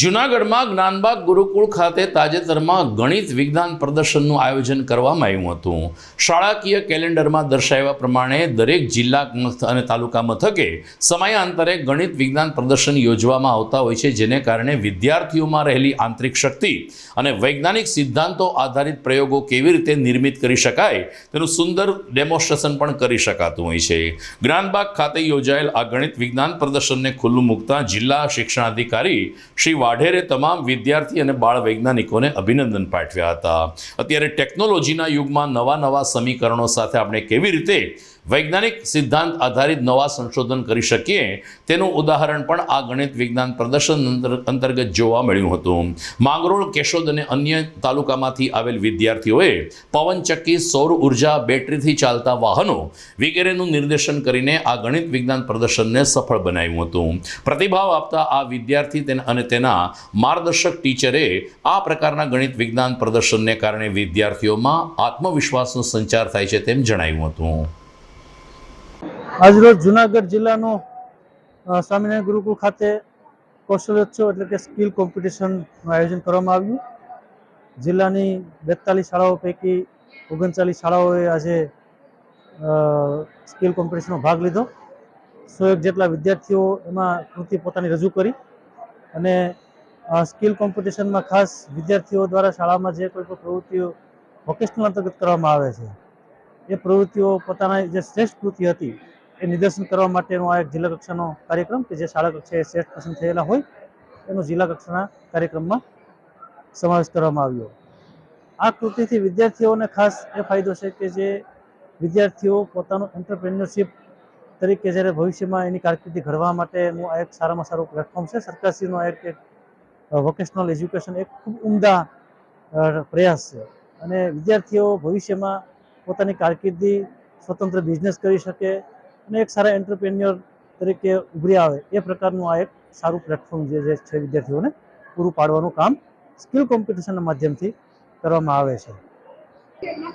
જૂનાગઢમાં જ્ઞાનબાગ ગુરુકુળ ખાતે તાજેતરમાં ગણિત વિજ્ઞાન પ્રદર્શનનું આયોજન કરવામાં આવ્યું હતું. શાળાકીય કેલેન્ડરમાં દર્શાવ્યા પ્રમાણે દરેક જિલ્લા અને તાલુકા મથકે સમયાંતરે ગણિત વિજ્ઞાન પ્રદર્શન યોજવામાં આવતા હોય છે, જેને કારણે વિદ્યાર્થીઓમાં રહેલી આંતરિક શક્તિ અને વૈજ્ઞાનિક સિદ્ધાંતો આધારિત પ્રયોગો કેવી રીતે નિર્મિત કરી શકાય તેનું સુંદર ડેમોન્સ્ટ્રેશન પણ કરી શકાતું હોય છે. જ્ઞાનબાગ ખાતે યોજાયેલ આ ગણિત વિજ્ઞાન પ્રદર્શનને ખુલ્લું મૂકતા જિલ્લા શિક્ષણાધિકારી શ્રી વાઢેરે તમામ વિદ્યાર્થી અને બાળ વૈજ્ઞાનિકોને અભિનંદન પાઠવ્યા હતા. અત્યારે ટેકનોલોજીના યુગમાં નવા સમીકરણો સાથે આપણે કેવી રીતે વૈજ્ઞાનિક સિદ્ધાંત આધારિત નવા સંશોધન કરી શકીએ તેનું ઉદાહરણ પણ આ ગણિત વિજ્ઞાન પ્રદર્શન અંતર્ગત જોવા મળ્યું હતું. માંગરોળ, કેશોદ અને અન્ય તાલુકામાંથી આવેલ વિદ્યાર્થીઓએ પવનચક્કી, સૌર ઉર્જા, બેટરીથી ચાલતા વાહનો વગેરેનું નિર્દેશન કરીને આ ગણિત વિજ્ઞાન પ્રદર્શનને સફળ બનાવ્યું હતું. પ્રતિભાવ આપતા આ વિદ્યાર્થી અને તેના માર્ગદર્શક ટીચરે આ પ્રકારના ગણિત વિજ્ઞાન પ્રદર્શનને કારણે વિદ્યાર્થીઓમાં આત્મવિશ્વાસનો સંચાર થાય છે તેમ જણાવ્યું હતું. આજરોજ જુનાગઢ જિલ્લાનો સ્વામિનારાયણ ગુરુકુળ ખાતે કૌશલ્યોત્સવ એટલે કે સ્કિલ કોમ્પિટિશનનું આયોજન કરવામાં આવ્યું. જિલ્લાની 42 શાળાઓ પૈકી 39 શાળાઓએ આજે સ્કિલ કોમ્પિટિશનમાં ભાગ લીધો. 101 જેટલા વિદ્યાર્થીઓ એમાં કૃતિ પોતાની રજૂ કરી અને સ્કિલ કોમ્પિટિશનમાં ખાસ વિદ્યાર્થીઓ દ્વારા શાળામાં જે કોઈ પણ પ્રવૃત્તિઓ વોકેશનલ અંતર્ગત કરવામાં આવે છે એ પ્રવૃત્તિઓ પોતાના જે શ્રેષ્ઠ કૃતિ હતી એ નિદર્શન કરવા માટેનો આ એક જિલ્લા કક્ષાનો કાર્યક્રમ કે જે શાળા કક્ષાએ શ્રેષ્ઠ પસંદ થયેલા હોય એનો જિલ્લા કક્ષાના કાર્યક્રમમાં સમાવેશ કરવામાં આવ્યો. આ કૃતિથી વિદ્યાર્થીઓને ખાસ એ ફાયદો છે કે જે વિદ્યાર્થીઓ પોતાનું એન્ટરપ્રેન્યોરશિપ તરીકે જ્યારે ભવિષ્યમાં એની કારકિર્દી ઘડવા માટેનું આ એક સારામાં સારું પ્લેટફોર્મ છે. સરકારશ્રીનો એક વોકેશનલ એજ્યુકેશન એક ખૂબ ઉમદા પ્રયાસ છે અને વિદ્યાર્થીઓ ભવિષ્યમાં પોતાની કારકિર્દી સ્વતંત્ર બિઝનેસ કરી શકે અને એક સારા એન્ટરપ્રેન્યોર તરીકે ઉભરી આવે એ પ્રકારનું આ એક સારું પ્લેટફોર્મ જે છે વિદ્યાર્થીઓને પૂરું પાડવાનું કામ સ્કિલ કોમ્પિટિશનના માધ્યમથી કરવામાં આવે છે.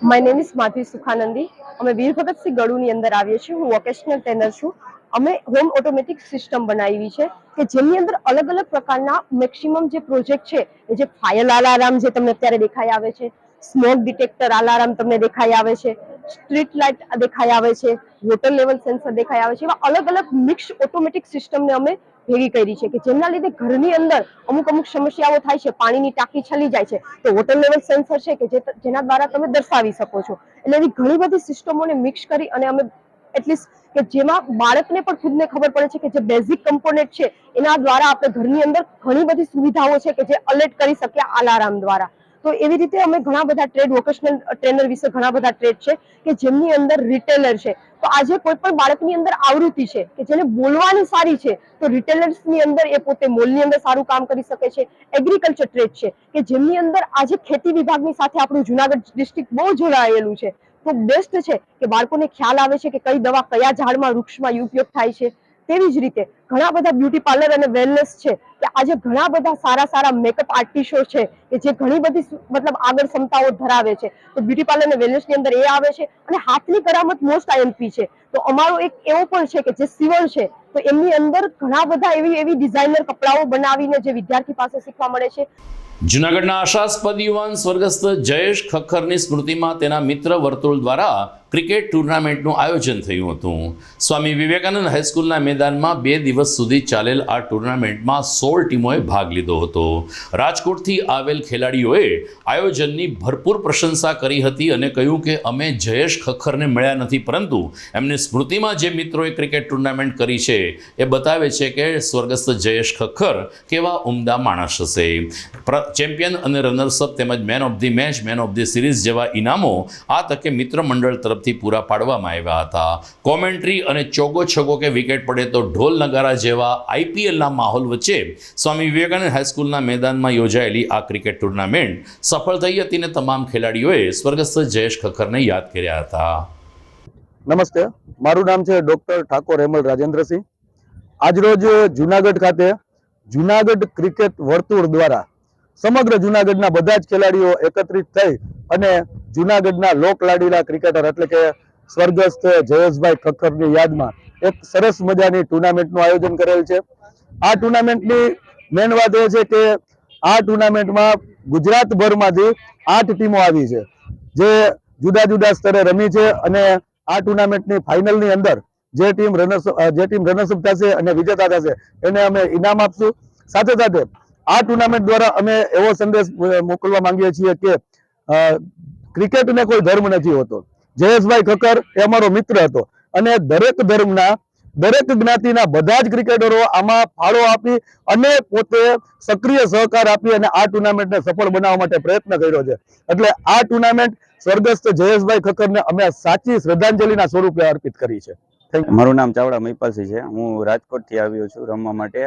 My name is Madhavi Sukhanandi. અમે વીર ભગતસિંહ ગળુની અંદર આવીએ છીએ. હું વોકેશનલ ટ્રેનર છું. અમે હોમ ઓટોમેટિક સિસ્ટમ બનાવી છે કે જેની અંદર અલગ અલગ પ્રકારના મેક્સિમમ જે પ્રોજેક્ટ છે એ જે ફાયર અલાર્મ જે તમને અત્યારે દેખાઈ આવે છે, સ્મોક ડિટેક્ટર અલાર્મ તમને દેખાઈ આવે છે, સ્ટ્રીટ લાઇટ દેખાઈ આવે છે, વોટર લેવલ સેન્સર દેખાઈ આવે છે, એવા અલગ અલગ મિક્સ ઓટોમેટિક સિસ્ટમને અમે ભેગી કરી છે કે જેના લીધે ઘરની અંદર અમુક સમસ્યાઓ થાય છે, પાણીની ટાંકી છલી જાય છે તો વોટર લેવલ સેન્સર છે કે જેના દ્વારા તમે દર્શાવી શકો છો. એટલે એવી ઘણી બધી સિસ્ટમોને મિક્સ કરી અને અમે એટલીસ્ટ કે જેમાં બાળકને પણ ખુદને ખબર પડે છે કે જે બેઝિક કમ્પોનેન્ટ છે એના દ્વારા આપણે ઘરની અંદર ઘણી બધી સુવિધાઓ છે કે જે અલર્ટ કરી શકીએ અલાર્મ દ્વારા. તો એવી રીતે અમે ઘણા બધા ટ્રેડ વોકેશનલ ટ્રેનર વિશે ઘણા બધા ટ્રેડ છે કે જેમની અંદર રિટેલર છે. તો આજે કોઈ પણ બાળકની અંદર આવૃત્તિ છે કે જેને બોલવાની સારી છે તો રિટેલર્સની અંદર એ પોતે મોલની અંદર સારું કામ કરી શકે છે. એગ્રીકલ્ચર ટ્રેડ છે કે જેમની અંદર આજે ખેતી વિભાગની સાથે આપણું જુનાગઢ ડિસ્ટ્રિક્ટ બહુ જોડાયેલું છે. તો બેસ્ટ છે કે બાળકોને ખ્યાલ આવે છે કે કઈ દવા કયા ઝાડમાં વૃક્ષમાં ઉપયોગ થાય છે. તેવી જ રીતે ઘણા બધા બ્યુટી પાર્લર અને વેલનેસ છે કે આજે ઘણા બધા સારા મેકઅપ આર્ટિસ્ટો છે કે જે ઘણી બધી મતલબ આગળ ક્ષમતાઓ ધરાવે છે. તો બ્યુટી પાર્લર અને વેલનેસની અંદર એ આવે છે અને હાથની કરામત મોસ્ટ આઈએમપી છે. તો અમારો એક એવો પણ છે કે જે સીવણ છે તો એમની અંદર ઘણા બધા એવી ડિઝાઇનર કપડાઓ બનાવીને જે વિદ્યાર્થી પાસે શીખવા મળે છે. જૂનાગઢના આશાસ્પદ યુવાન સ્વર્ગસ્થ જયેશ ખખ્ખરની સ્મૃતિમાં તેના મિત્ર વર્તુળ દ્વારા ક્રિકેટ ટુર્નામેન્ટનું આયોજન થયું હતું. સ્વામી વિવેકાનંદ હાઈસ્કૂલના મેદાનમાં 2 દિવસ સુધી ચાલેલ આ ટુર્નામેન્ટમાં 16 ટીમોએ ભાગ લીધો હતો. રાજકોટથી આવેલ ખેલાડીઓએ આયોજનની ભરપૂર પ્રશંસા કરી હતી અને કહ્યું કે અમે જયેશ ખખ્ખરને મળ્યા નથી, પરંતુ એમની સ્મૃતિમાં જે મિત્રોએ ક્રિકેટ ટુર્નામેન્ટ કરી છે એ બતાવે છે કે સ્વર્ગસ્થ જયેશ ખખ્ખર કેવા ઉમદા માણસ હશે. ચેમ્પિયન અને રનર્સઅપ તેમજ man of the match, man of the series જેવા ઇનામો આ તકે મિત્ર મંડળ તરફથી પૂરા પાડવામાં આવ્યા હતા. કોમેન્ટ્રી અને ચોગો છગો કે વિકેટ પડે તો ઢોલ નગારા જેવા આઈપીએલના માહોલ વચ્ચે સ્વામી વિવેકાનંદ હાઈસ્કૂલના મેદાનમાં યોજાયેલી આ ક્રિકેટ ટુર્નામેન્ટ સફળ થઈ હતી અને તમામ ખેલાડીઓએ સ્વર્ગસ્થ જયેશ ખખ્ખરને યાદ કર્યા હતા. નમસ્તે, મારું નામ છે ડોક્ટર ઠાકોર હેમલ રાજેન્દ્રસિંહ. આજરોજ જુનાગઢ ખાતે જુનાગઢ ક્રિકેટ વર્તુળ દ્વારા સમગ્ર જુનાગઢના બધા જ ખેલાડીઓ એકત્રિત થઈ અને જુનાગઢના લોકલાડીલા ક્રિકેટર એટલે કે સ્વર્ગસ્થ જયેશભાઈ ખખ્ખરની યાદમાં એક સરસ મજાની ટુર્નામેન્ટનું આયોજન કરેલ છે. આ ટુર્નામેન્ટની મેન વાત એ છે કે આ ટુર્નામેન્ટમાં ગુજરાતભરમાંથી 8 ટીમો આવી છે જે જુદા જુદા સ્તરે રમી છે અને આ ટુર્નામેન્ટની ફાઇનલની અંદર જે ટીમ રનર્સઅપ થશે અને વિજેતા થશે એને અમે ઇનામ આપશું. સાથે સાથે આ ટુર્નામેન્ટ દ્વારા અમે એવો સંદેશ મોકલવા માંગીએ છીએ કે ક્રિકેટને કોઈ ધર્મ નથી હોતો. જયેશભાઈ ખક્કર એ અમારો મિત્ર હતો અને દરેક ધર્મના દરેક જ્ઞાતિના બધા જ ક્રિકેટરો આમાં ફાળો આપી અને પોતે સક્રિય સહકાર આપી અને આ ટુર્નામેન્ટને સફળ બનાવવા માટે પ્રયત્ન કર્યો છે. એટલે આ ટુર્નામેન્ટ સ્વર્ગસ્થ જયેશભાઈ ખક્કરને અમે સાચી શ્રદ્ધાંજલિના સ્વરૂપે અર્પિત કરી છે. મારું નામ ચાવડા મહિપાલસિંહ છે. હું રાજકોટથી આવ્યો છું રમવા માટે.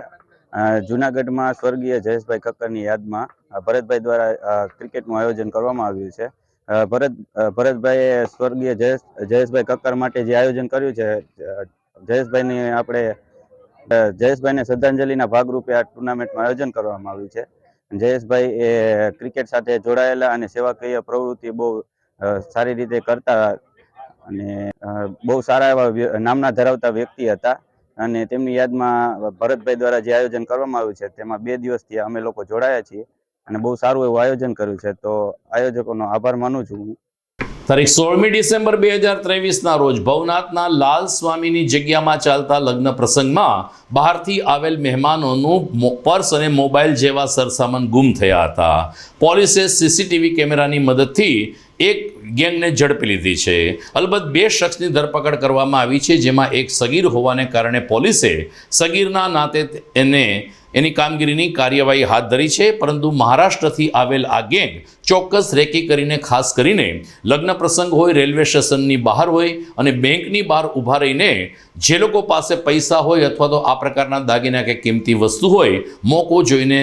જુનાગઢમાં સ્વર્ગીય જયેશભાઈ ખક્કરની યાદમાં ભરતભાઈ દ્વારા ક્રિકેટનું આયોજન કરવામાં આવ્યું છે. ભરતભાઈએ સ્વર્ગીય જયેશભાઈ ખક્કર માટે જે આયોજન કર્યું છે, જયેશભાઈને શ્રદ્ધાંજલિના ભાગરૂપે આ ટુર્નામેન્ટનું આયોજન કરવામાં આવ્યું છે. જયેશભાઈ એ ક્રિકેટ સાથે જોડાયેલા અને સેવાકીય પ્રવૃત્તિ બહુ સારી રીતે કરતા અને બહુ સારા એવા નામના ધરાવતા વ્યક્તિ હતા અને તેમની યાદમાં ભરતભાઈ દ્વારા જે આયોજન કરવામાં આવ્યું છે તેમાં 2 દિવસથી અમે લોકો જોડાયા છીએ અને બહુ સારું એવું આયોજન કર્યું છે. તો આયોજકોનો આભાર માનું છું. તારીખ 16મી ડિસેમ્બર 2023ના રોજ ભવનાથના લાલ સ્વામીની જગ્યામાં ચાલતા લગ્ન પ્રસંગમાં બહારથી આવેલ મહેમાનોનું પર્સ અને મોબાઈલ જેવા સરસામાન ગુમ થયા હતા. પોલીસે સીસીટીવી કેમેરાની મદદથી એક ગેંગને ઝડપી લીધી છે. અલબત્ત 2 શખ્સની ધરપકડ કરવામાં આવી છે, જેમાં એક સગીર હોવાને કારણે પોલીસે સગીરના નાતે એની કામગીરીની કાર્યવાહી હાથ ધરી છે. પરંતુ મહારાષ્ટ્રથી આવેલ આ ગેંગ ચોક્કસ રેકી કરીને ખાસ કરીને લગ્ન પ્રસંગ હોય, રેલવે સ્ટેશનની બહાર હોય અને બેંકની બહાર ઊભા રહીને જે લોકો પાસે પૈસા હોય અથવા તો આ પ્રકારના દાગીના કે કિંમતી વસ્તુ હોય મોકો જોઈને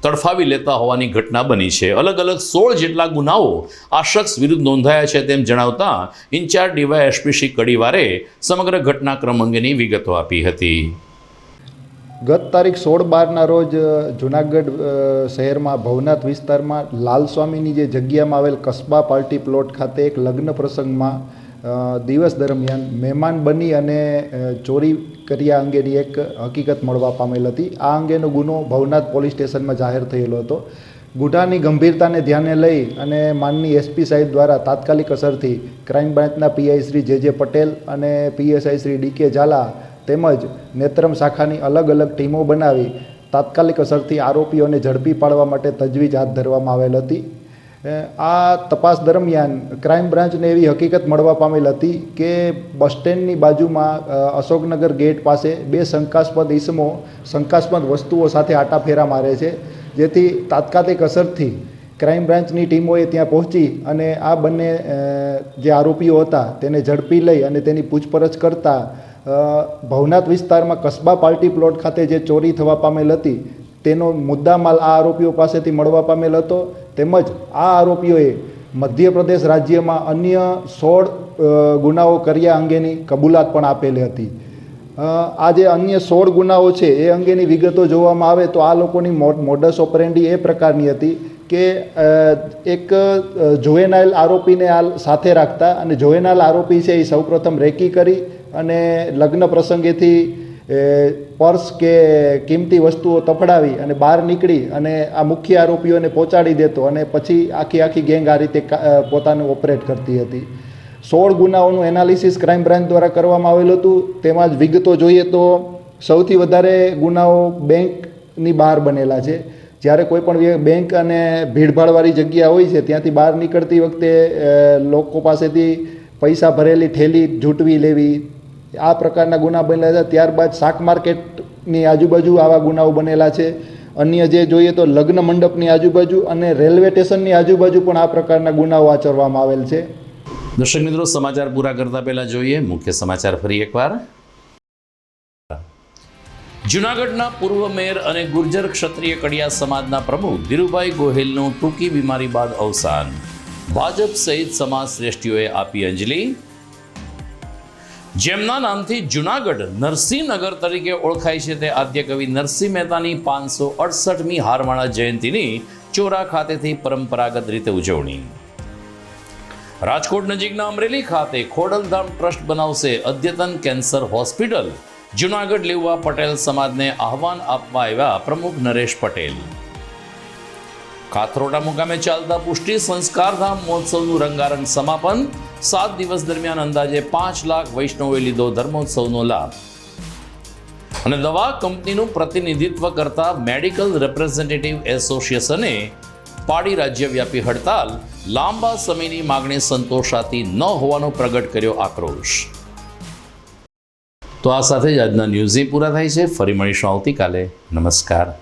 તડફાવી લેતા હોવાની ઘટના બની છે. અલગ અલગ 16 જેટલા ગુનાઓ આ શખ્સ વિરુદ્ધ નોંધાયા છે તેમ જણાવતા ઇન્ચાર્જ ડીવાયએસપી શ્રી કડીવારે સમગ્ર ઘટનાક્રમ અંગેની વિગતો આપી હતી. ગત તારીખ 16/12ના રોજ જુનાગઢ શહેરમાં ભવનાથ વિસ્તારમાં લાલ સ્વામીની જે જગ્યામાં આવેલ કસ્બા પાર્ટી પ્લોટ ખાતે એક લગ્ન પ્રસંગમાં દિવસ દરમિયાન મહેમાન બની અને ચોરી કર્યા અંગેની એક હકીકત મળવા પામેલ હતી. આ અંગેનો ગુનો ભવનાથ પોલીસ સ્ટેશનમાં જાહેર થયેલો હતો. ગુનાની ગંભીરતાને ધ્યાને લઈ અને માનની એસપી સાહેબ દ્વારા તાત્કાલિક અસરથી ક્રાઇમ બ્રાન્ચના પીઆઈ શ્રી જે પટેલ અને પીએસઆઈ શ્રી ડીકે ઝાલા તેમજ નેત્રમ શાખાની અલગ અલગ ટીમો બનાવી તાત્કાલિક અસરથી આરોપીઓને ઝડપી પાડવા માટે તજવીજ હાથ ધરવામાં આવેલ હતી. આ તપાસ દરમિયાન ક્રાઇમ બ્રાન્ચને એવી હકીકત મળવા પામેલ હતી કે બસ સ્ટેન્ડની બાજુમાં અશોકનગર ગેટ પાસે 2 શંકાસ્પદ ઈસમો શંકાસ્પદ વસ્તુઓ સાથે આટાફેરા મારે છે, જેથી તાત્કાલિક અસરથી ક્રાઇમ બ્રાન્ચની ટીમોએ ત્યાં પહોંચી અને આ બંને જે આરોપીઓ હતા તેને ઝડપી લઈ અને તેની પૂછપરછ કરતા ભવનાથ વિસ્તારમાં કસ્બા પાર્ટી પ્લોટ ખાતે જે ચોરી થવા પામેલ હતી તેનો મુદ્દામાલ આ આરોપીઓ પાસેથી મળવા પામેલ હતો. તેમજ આ આરોપીઓએ મધ્યપ્રદેશ રાજ્યમાં અન્ય 16 ગુનાઓ કર્યા અંગેની કબૂલાત પણ આપેલી હતી. આ જે અન્ય 16 ગુનાઓ છે એ અંગેની વિગતો જોવામાં આવે તો આ લોકોની મોડસ ઓપરેન્ડી એ પ્રકારની હતી કે એક જોવેનાઇલ આરોપીને આ સાથે રાખતા અને જોવેનાઇલ આરોપી છે એ સૌપ્રથમ રેકી કરી અને લગ્ન પ્રસંગેથી પર્સ કે કિંમતી વસ્તુઓ તફડાવી અને બહાર નીકળી અને આ મુખ્ય આરોપીઓને પહોંચાડી દેતો અને પછી આખી ગેંગ આ રીતે પોતાનું ઓપરેટ કરતી હતી. 16 ગુનાઓનું એનાલિસિસ ક્રાઇમ બ્રાન્ચ દ્વારા કરવામાં આવેલું હતું. તેમાં જ વિગતો જોઈએ તો સૌથી વધારે ગુનાઓ બેંકની બહાર બનેલા છે. જ્યારે કોઈ પણ બેંક અને ભીડભાડવાળી જગ્યા હોય છે ત્યાંથી બહાર નીકળતી વખતે લોકો પાસેથી પૈસા ભરેલી થેલી ઝૂંટવી લેવી, આ પ્રકારના ગુના બનેલા છે. ત્યારબાદ શાક માર્કેટની આજુબાજુ આવા ગુનાઓ બનેલા છે. અન્ય જે જોઈએ તો લગ્ન મંડપની આજુબાજુ અને રેલવે સ્ટેશનની આજુબાજુ પણ આ પ્રકારના ગુનાઓ આચરવામાં આવેલ છે. દર્શક મિત્રો, સમાચાર પૂરા કરતા પહેલા જોઈએ મુખ્ય સમાચાર ફરી એકવાર. જૂનાગઢના પૂર્વ મેયર અને ગુર્જર ક્ષત્રિય કડિયા સમાજના પ્રમુખ ધીરુભાઈ ગોહિલનું ટૂંકી બીમારી બાદ અવસાન. ભાજપ સહિત સમાજ શ્રેષ્ઠીઓએ આપી અંજલિ. જેમના નામથી જૂનાગઢ નરસિંહનગર તરીકે ઓળખાય છે તે આદ્ય કવિ નરસિંહ મહેતાની 568મી હારમાળા જયંતિની ચોરા ખાતેથી પરંપરાગત રીતે ઉજવણી. રાજકોટ નજીકના અમરેલી ખાતે ખોડલધામ ટ્રસ્ટ બનાવશે અદ્યતન કેન્સર હોસ્પિટલ. જૂનાગઢ લેઉવા પટેલ સમાજને આહવાન આપવા આવ્યા પ્રમુખ નરેશ પટેલ. કાથરોડા મુકામે ચાલતા પુષ્ટિ સંસ્કારધામ મહોત્સવનું રંગારંગ સમાપન. 7 દિવસ દરમિયાન અંદાજે 5 લાખ વૈષ્ણવોએ લીધો ધર્મોત્સવનો લાભ. અને દવા કંપનીનું પ્રતિનિધિત્વ કરતા મેડિકલ રિપ્રેઝેન્ટેટિવ એસોસિએશને પાડી રાજ્યવ્યાપી હડતાલ. લાંબા સમયની માગણી સંતોષાતી ન હોવાનો પ્રગટ કર્યો આક્રોશ. તો આ સાથે જ આજના ન્યૂઝ પૂરા થાય છે. ફરી મળીશું આવતીકાલે. નમસ્કાર.